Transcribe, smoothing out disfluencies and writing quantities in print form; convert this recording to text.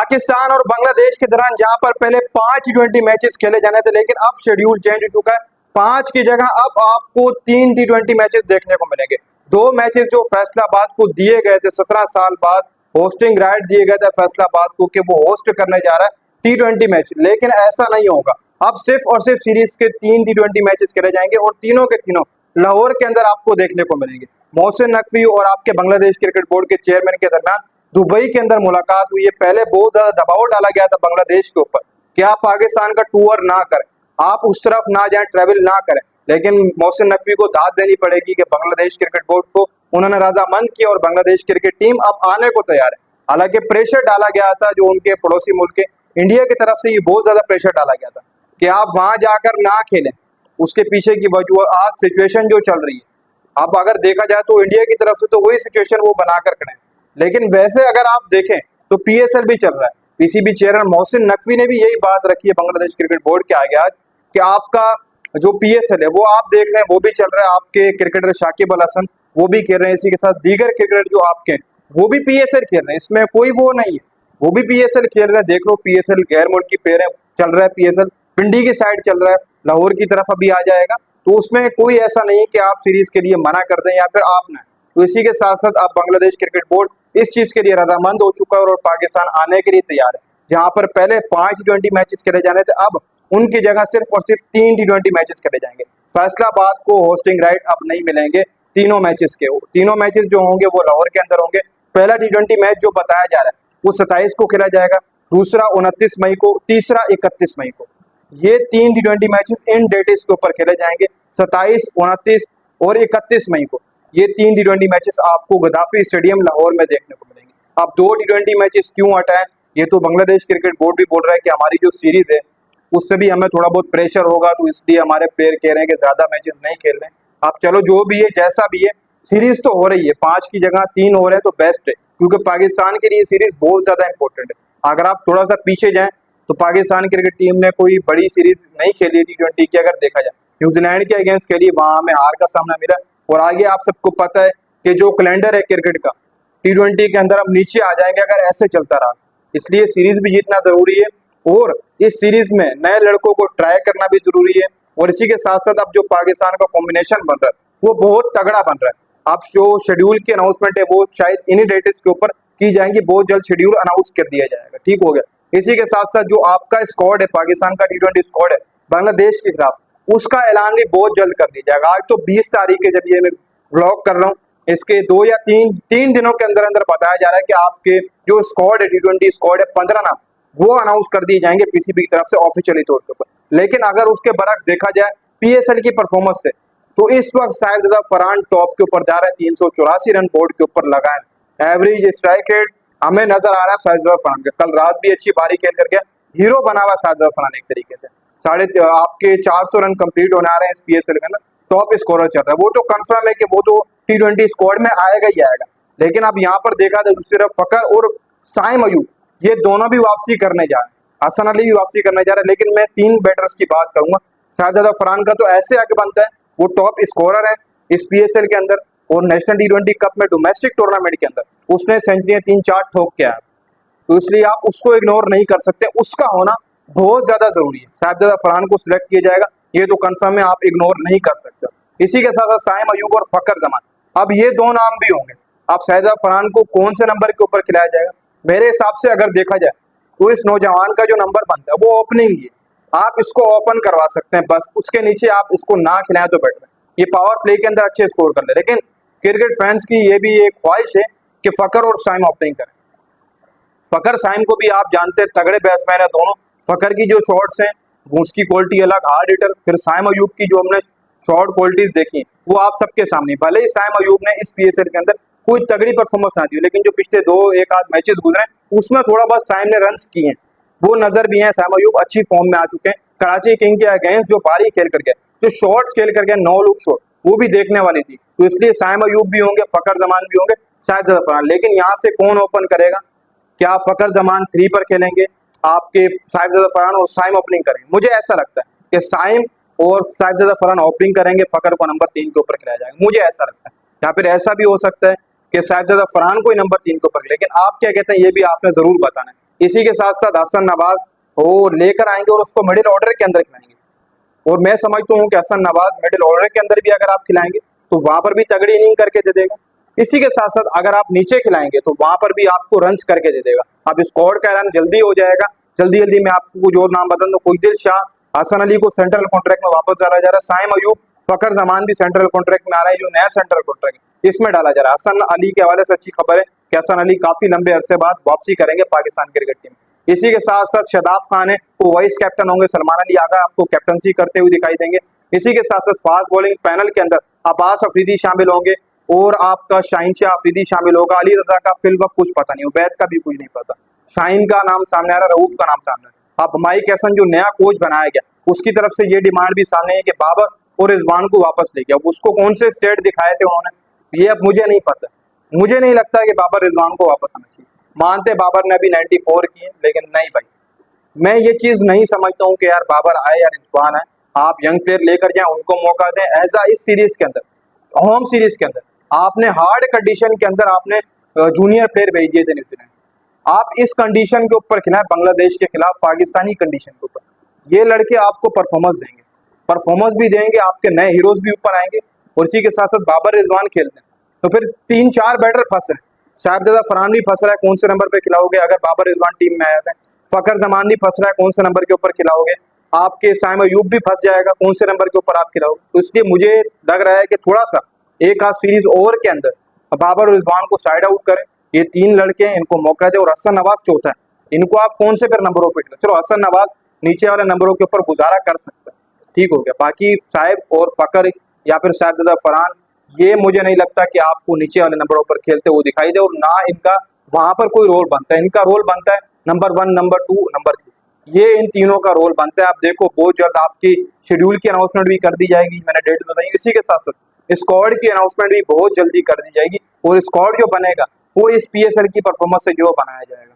पाकिस्तान और बांग्लादेश के दौरान जहां पर पहले 5 T20 मैचेस खेले जाने थे, लेकिन अब शेड्यूल चेंज हो चुका है। 5 की जगह अब आपको 3 T20 मैचेस देखने को मिलेंगे। 2 मैचेस जो फैसलाबाद को दिए गए थे 17 साल बाद, होस्टिंग राइट दिए गए थे फैसलाबाद को कि वो होस्ट करने जा रहा है T20 मैच, लेकिन ऐसा नहीं होगा। अब सिर्फ और सिर्फ सीरीज के 3 T20 मैचेस खेले जाएंगे और तीनों के तीनों लाहौर के अंदर आपको देखने को मिलेंगे। मोहसिन नकवी और आपके बांग्लादेश क्रिकेट बोर्ड के चेयरमैन के दरमियान दुबई के अंदर मुलाकात हुई है। पहले बहुत ज्यादा दबाव डाला गया था बांग्लादेश के ऊपर कि आप पाकिस्तान का टूर ना करें, आप उस तरफ ना जाएं, ट्रेवल ना करें, लेकिन मोहसिन नकवी को दाद देनी पड़ेगी कि बांग्लादेश क्रिकेट बोर्ड को उन्होंने रजामंद किया और बांग्लादेश क्रिकेट टीम अब आने को तैयार है। हालांकि प्रेशर डाला गया था जो उनके पड़ोसी मुल्क के इंडिया की तरफ से, ये बहुत ज्यादा प्रेशर डाला गया था कि आप वहां जाकर ना खेलें। उसके पीछे की वजह आज सिचुएशन जो चल रही है, अब अगर देखा जाए तो इंडिया की तरफ से तो वही सिचुएशन वो बनाकर खड़े हैं, लेकिन वैसे अगर आप देखें तो PSL भी चल रहा है। PCB चेयरमैन मोहसिन नकवी ने भी यही बात रखी है बांग्लादेश क्रिकेट बोर्ड के आगे आज कि आपका जो PSL है वो आप देख रहे हैं, वो भी चल रहा है। आपके क्रिकेटर शाकिब अल हसन वो भी खेल रहे हैं, इसी के साथ दीगर क्रिकेटर जो आपके वो भी PSL खेल रहे हैं, इसमें कोई वो नहीं है, वो भी PSL खेल रहे हैं। देख लो PSL गैर मुल्की पेयर है, चल रहा है PSL, पिंडी की साइड चल रहा है, लाहौर की तरफ अभी आ जाएगा, तो उसमें कोई ऐसा नहीं है कि आप सीरीज के लिए मना कर दें या फिर आप ना। तो इसी के साथ साथ अब बांग्लादेश क्रिकेट बोर्ड इस चीज के लिए रजामंद हो चुका है और पाकिस्तान आने के लिए तैयार है। जहां पर पहले 5 T20 मैचेस खेले जाने थे, अब उनकी जगह सिर्फ और सिर्फ 3 T20 मैचेस खेले जाएंगे। फैसलाबाद को होस्टिंग राइट अब नहीं मिलेंगे तीनों मैचेस के। तीनों मैचेस जो होंगे वो लाहौर के अंदर होंगे। पहला T20 मैच जो बताया जा रहा है वो 27 को खेला जाएगा, दूसरा 29 मई को, तीसरा 31 मई को। ये 3 T20 मैचेस इन डेट्स के ऊपर खेले जाएंगे, 27, 29 और 31 मई को। ये 3 T20 मैचेस आपको गद्दाफी स्टेडियम लाहौर में देखने को मिलेंगे। अब 2 T20 मैचेस क्यों हटाएं, ये तो बांग्लादेश क्रिकेट बोर्ड भी बोल रहा है कि हमारी जो सीरीज है उससे भी हमें थोड़ा बहुत प्रेशर होगा, तो इसलिए हमारे प्लेयर कह रहे हैं कि ज्यादा मैचेस नहीं खेल रहे हैं। अब चलो जो भी है जैसा भी है, सीरीज तो हो रही है, 5 की जगह 3 हो रहे हैं तो बेस्ट है, क्योंकि पाकिस्तान के लिए सीरीज बहुत ज्यादा इंपॉर्टेंट है। अगर आप थोड़ा सा पीछे जाएं तो पाकिस्तान क्रिकेट टीम ने कोई बड़ी सीरीज नहीं खेली T20 की, अगर देखा जाए न्यूजीलैंड के अगेंस्ट खेली, वहां हमें हार का सामना मिला। और आगे आप सबको पता है कि जो कैलेंडर है क्रिकेट का T20 के अंदर हम नीचे आ जाएंगे अगर ऐसे चलता रहा, इसलिए सीरीज भी जीतना जरूरी है और इस सीरीज में नए लड़कों को ट्राई करना भी जरूरी है। और इसी के साथ साथ अब जो पाकिस्तान का कॉम्बिनेशन बन रहा है वो बहुत तगड़ा बन रहा है। अब जो शेड्यूल की अनाउंसमेंट है वो शायद इन्हीं डेट्स के ऊपर की जाएंगी, बहुत जल्द शेड्यूल अनाउंस कर दिया जाएगा। ठीक हो गया। इसी के साथ साथ जो आपका स्क्वाड है, पाकिस्तान का T20 स्क्वाड है बांग्लादेश के खिलाफ, उसका ऐलान भी बहुत जल्द कर दिया जाएगा। आज तो 20 तारीख के जरिए मैं व्लॉग कर रहा हूँ, इसके 2 या 3 दिनों के अंदर अंदर बताया जा रहा है कि आपके जो स्क्वाड है T20 स्क्वाड है 15 नाम वो अनाउंस कर दिए जाएंगे PCB की तरफ से ऑफिशियली तौर के ऊपर। लेकिन अगर उसके बरक्स देखा जाए PSL की परफॉर्मेंस से, तो इस वक्त साहिबजादा फरहान टॉप के ऊपर जा रहे हैं, 384 रन बोर्ड के ऊपर लगाए। एवरेज स्ट्राइक रेट हमें नजर आ रहा है साहिबजादा फरहान का, कल रात भी अच्छी पारी खेल करके हीरो बना हुआ साहिबजादा फरहान एक तरीके से। आपके 400 रन कंप्लीट होने आ रहे हैं इस PSL के अंदर, टॉप स्कोरर चल रहा है। वो तो कंफर्म है कि वो तो T20 स्क्वाड में आएगा ही आएगा। लेकिन अब यहाँ पर देखा जाए दूसरी तरफ फकर और साइम अयूब, ये दोनों भी वापसी करने जा रहे हैं। हसन अली भी वापसी करने जा रहे हैं, लेकिन मैं 3 बैटर्स की बात करूंगा। शाहजादा फरहान का तो ऐसे आगे बनता है, वो टॉप स्कोरर है इस PSL के अंदर और नेशनल T20 कप में डोमेस्टिक टूर्नामेंट के अंदर उसने सेंचुरियां 3-4 ठोक के आया, तो इसलिए आप उसको इग्नोर नहीं कर सकते, उसका होना बहुत ज्यादा जरूरी है। साहिबजादा फरहान को सिलेक्ट किया जाएगा, ये तो कंफर्म है, आप इग्नोर नहीं कर सकते। इसी के साथ साथ साइम अयूब और फकर जमान, अब ये 2 नाम भी होंगे। अब साहिबजादा फरहान को कौन से नंबर के ऊपर खिलाया जाएगा, मेरे हिसाब से अगर देखा जाए तो इस नौजवान का जो नंबर बनता है वो ओपनिंग ही है, आप इसको ओपन करवा सकते हैं, बस उसके नीचे आप इसको ना खिलाएं तो बेटर है। ये पावर प्ले के अंदर अच्छे स्कोर कर ले, लेकिन क्रिकेट फैंस की ये भी एक ख्वाहिश है कि फकर और साइम ओपनिंग करें। फकर साइम को भी आप जानते हैं तगड़े बैट्समैन है दोनों। फकर की जो शॉट्स हैं उसकी क्वालिटी अलग, हार्ड हिटर, फिर साइम अयूब की जो हमने शॉर्ट क्वालिटीज देखी वो आप सबके सामने। भले ही साइम अयूब ने इस PSL के अंदर कोई तगड़ी परफॉर्मेंस ना दी, लेकिन जो पिछले 2-1 आध मैचेस गुजरे उसमें थोड़ा बहुत साइम ने रन्स किए हैं, वो नजर भी हैं। साइम अयूब अच्छी फॉर्म में आ चुके हैं। कराची किंग के अगेंस्ट जो पारी खेल करके, जो शॉट्स खेल करके 9 लुक शॉट, वो भी देखने वाली थी, तो इसलिए साइम अयूब भी होंगे, फकर जमान भी होंगे, शाहजादा फरहान। लेकिन यहाँ से कौन ओपन करेगा, क्या फकर जमान 3 पर खेलेंगे, आपके साहिबजादा फरहान और साइम ओपनिंग करेंगे? मुझे ऐसा लगता है कि साइम और साहिबजादा फरहान ओपनिंग करेंगे, फकर को नंबर 3 के ऊपर खिलाया जाएगा, मुझे ऐसा लगता है। या फिर ऐसा भी हो सकता है कि साहिबजादा फरहान को ही नंबर 3 के ऊपर, लेकिन आप क्या कहते हैं ये भी आपने जरूर बताना है। इसी के साथ साथ हसन नवाज वो लेकर आएंगे और उसको मिडिल ऑर्डर के अंदर खिलाएंगे। और मैं समझता हूँ कि हसन नवाज मिडिल ऑर्डर के अंदर भी अगर आप खिलाएंगे तो वहां पर भी तगड़ी इनिंग करके दे देगा। इसी के साथ साथ अगर आप नीचे खिलाएंगे तो वहां पर भी आपको रन्स करके दे देगा। अब स्क्वाड का ऐलान जल्दी हो जाएगा। जल्दी जल्दी मैं आपको जो नाम बता दूं, कुलदीप शाह, हसन अली को सेंट्रल कॉन्ट्रैक्ट में वापस डाला जा रहा है। साइम अयूब, फकर जमान भी सेंट्रल कॉन्ट्रैक्ट में आ रहा है, जो नया सेंट्रल कॉन्ट्रैक्ट है इसमें डाला जा रहा है। हसन अली के हवाले से अच्छी खबर है कि हसन अली काफी लंबे अरसे बाद वापसी करेंगे पाकिस्तान क्रिकेट टीम। इसी के साथ साथ शादाब खान है, वो वाइस कैप्टन होंगे। सलमान अली आगा आपको कैप्टनसी करते हुए दिखाई देंगे। इसी के साथ साथ फास्ट बॉलिंग पैनल के अंदर अब्बास अफरीदी शामिल होंगे और आपका शाहीन शाह अफरीदी शामिल होगा। अली रजा का फिल वक्त कुछ पता नहीं, उबैद का भी कुछ नहीं पता। शाहीन का नाम सामने आ रहा है, रऊफ का नाम सामने आ रहा है। अब माइक हैसन जो नया कोच बनाया गया उसकी तरफ से ये डिमांड भी सामने है कि बाबर और रिजवान को वापस ले गया। उसको कौन से स्टेट दिखाए थे उन्होंने, ये अब मुझे नहीं पता। मुझे नहीं लगता कि बाबर रिजवान को वापस आना चाहिए। मानते बाबर ने अभी 94 किए, लेकिन नहीं भाई, मैं ये चीज नहीं समझता हूँ कि यार बाबर आए या रिजवान आए, आप यंग प्लेयर लेकर जाएं, उनको मौका दें। ऐसा इस सीरीज के अंदर, होम सीरीज के अंदर आपने हार्ड कंडीशन के अंदर आपने जूनियर प्लेयर भेज दिए थे न्यूजीलैंड। आप इस कंडीशन के ऊपर खिलाए बांग्लादेश के खिलाफ, पाकिस्तानी कंडीशन के ऊपर, ये लड़के आपको परफॉर्मेंस देंगे, परफॉर्मेंस भी देंगे, आपके नए हीरोज भी ऊपर आएंगे। और इसी के साथ साथ बाबर रिजवान खेलते हैं तो फिर 3-4 बैटर फंस रहे हैं। साहिबजादा फरहान भी फंस रहा है, कौन से नंबर पे खिलाओगे अगर बाबर रिजवान टीम में आया है। फकर जमान भी फंस रहा है, कौन से नंबर के ऊपर खिलाओगे। आपके साइम अयूब भी फंस जाएगा, कौन से नंबर के ऊपर आप खिलाओगे। तो इसलिए मुझे लग रहा है कि थोड़ा सा एक आध सीरीज ओवर के अंदर बाबर और रिजवान को साइड आउट करें। ये 3 लड़के हैं, इनको मौका दे। और हसन नवाज चौथा है, इनको आप कौन से फिर नंबरों पे खिलाओ। चलो हसन नवाज नीचे वाले नंबरों के ऊपर गुजारा कर सकता है, ठीक हो गया। बाकी साहिब और फकर या फिर साहिबजादा फरहान, ये मुझे नहीं लगता कि आपको नीचे वाले नंबरों पर खेलते हुए दिखाई दे। और ना इनका वहां पर कोई रोल बनता है। इनका रोल बनता है नंबर 1, नंबर 2, नंबर 3, ये इन तीनों का रोल बनता है। आप देखो बहुत जल्द आपकी शेड्यूल की अनाउंसमेंट भी कर दी जाएगी, मैंने डेट बताई। इसी के साथ साथ स्क्वाड की अनाउंसमेंट भी बहुत जल्दी कर दी जाएगी। और स्क्वाड जो बनेगा वो इस PSL की परफॉर्मेंस से जो बनाया जाएगा।